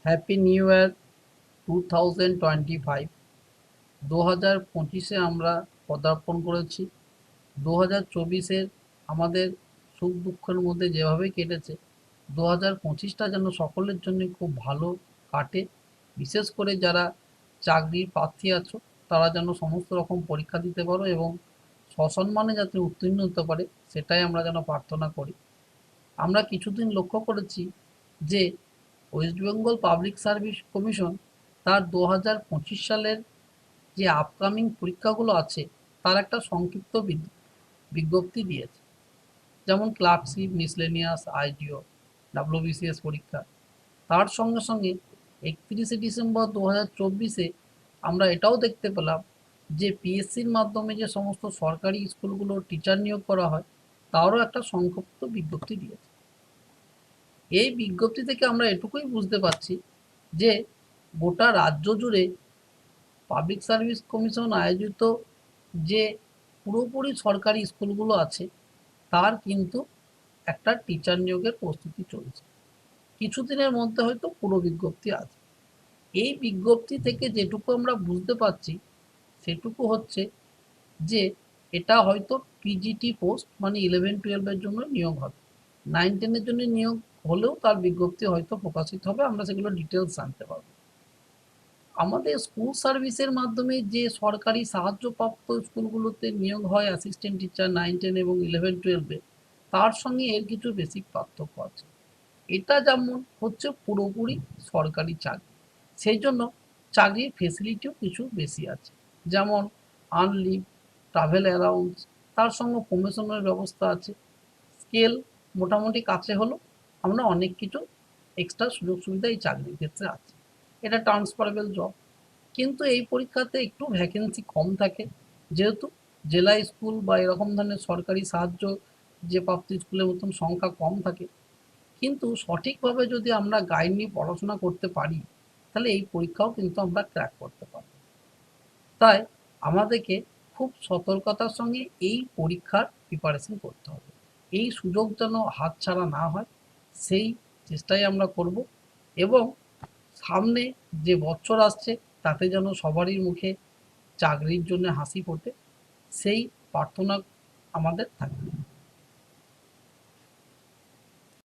Happy new year 2025। 2025-এ আমরা পদার্পণ করেছি। 2024-এর আমাদের সুখ দুঃখের মধ্যে যেভাবে কেটেছে, 2025টা যেন সকলের জন্য খুব ভালো কাটে। বিশেষ করে যারা চাকরির প্রার্থী আছো, তারা যেন সমস্ত রকম পরীক্ষা দিতে পারো এবং সসম্মানে যাতে উত্তীর্ণ হতে পারে, সেটাই আমরা যেন প্রার্থনা করি। আমরা কিছুদিন লক্ষ্য করেছি যে West Bengal public service commission তার 2025 সালের যে আপকামিং পরীক্ষাগুলো আছে, তার একটা সংক্ষিপ্ত বিজ্ঞপ্তি দিয়েছে। যেমন ক্লার্কশিপ, মিসলেনিয়াস, আইডিও, ডাব্লিউবিসিএস পরীক্ষা। তার সঙ্গে সঙ্গে 31শে ডিসেম্বর 2024-এ আমরা এটাও দেখতে পেলাম যে পিএসসির মাধ্যমে যে সমস্ত সরকারি স্কুলগুলো টিচার নিয়োগ করা হয়, তারও একটা সংক্ষিপ্ত বিজ্ঞপ্তি দিয়েছে। এই বিজ্ঞপ্তি থেকে আমরা এটুকুই বুঝতে পারছি যে গোটা রাজ্য জুড়ে পাবলিক সার্ভিস কমিশন আয়োজিত যে পুরোপুরি সরকারি স্কুলগুলো আছে, তার কিন্তু একটা টিচার নিয়োগের প্রস্তুতি চলছে। কিছুদিনের মধ্যে হয়তো পুরো বিজ্ঞপ্তি আছে। এই বিজ্ঞপ্তি থেকে যেটুকু আমরা বুঝতে পারছি, সেটুকু হচ্ছে যে এটা হয়তো পিজিটি পোস্ট, মানে 11-12-এর জন্য নিয়োগ হবে। 9-10-এর জন্য নিয়োগ হলেও তার বিজ্ঞপ্তি হয়তো প্রকাশিত হবে, আমরা সেগুলো ডিটেলস জানতে পারবো। আমাদের স্কুল সার্ভিসের মাধ্যমে যে সরকারি সাহায্যপ্রাপ্ত স্কুলগুলোতে নিয়োগ হয় অ্যাসিস্ট্যান্ট টিচার 9-10 এবং 11-12-এ, তার সঙ্গে এর কিছু বেসিক পার্থক্য আছে। এটা যেমন হচ্ছে পুরোপুরি সরকারি চাকরি, সেই জন্য চাকরির ফেসিলিটিও কিছু বেশি আছে। যেমন আনলিভ, ট্রাভেল অ্যালাউন্স, তার সঙ্গে প্রমোশনের ব্যবস্থা আছে। স্কেল মোটামুটি কাছে হলেও আমরা অনেক কিছু এক্সট্রা সুযোগ সুবিধা এই চাকরির ক্ষেত্রে আছে। এটা ট্রান্সফারেবল জব। কিন্তু এই পরীক্ষাতে একটু ভ্যাকেন্সি কম থাকে, যেহেতু জেলা স্কুল বা এরকম ধরনের সরকারি সাহায্য যে প্রাপ্ত স্কুলের মতন সংখ্যা কম থাকে। কিন্তু সঠিকভাবে যদি আমরা গাইড নিয়ে পড়াশোনা করতে পারি, তাহলে এই পরীক্ষাও কিন্তু আমরা ক্র্যাক করতে পারব। তাই আমাদেরকে খুব সতর্কতার সঙ্গে এই পরীক্ষার প্রিপারেশন করতে হবে। এই সুযোগ যেন হাতছাড়া না হয়, সেই চেষ্টাই আমরা করব। এবং সামনে যে বছর আসছে, তাতে যেন সবারই মুখে চাকরির জন্য হাসি ফোটে, সেই প্রার্থনা আমাদের থাকবে।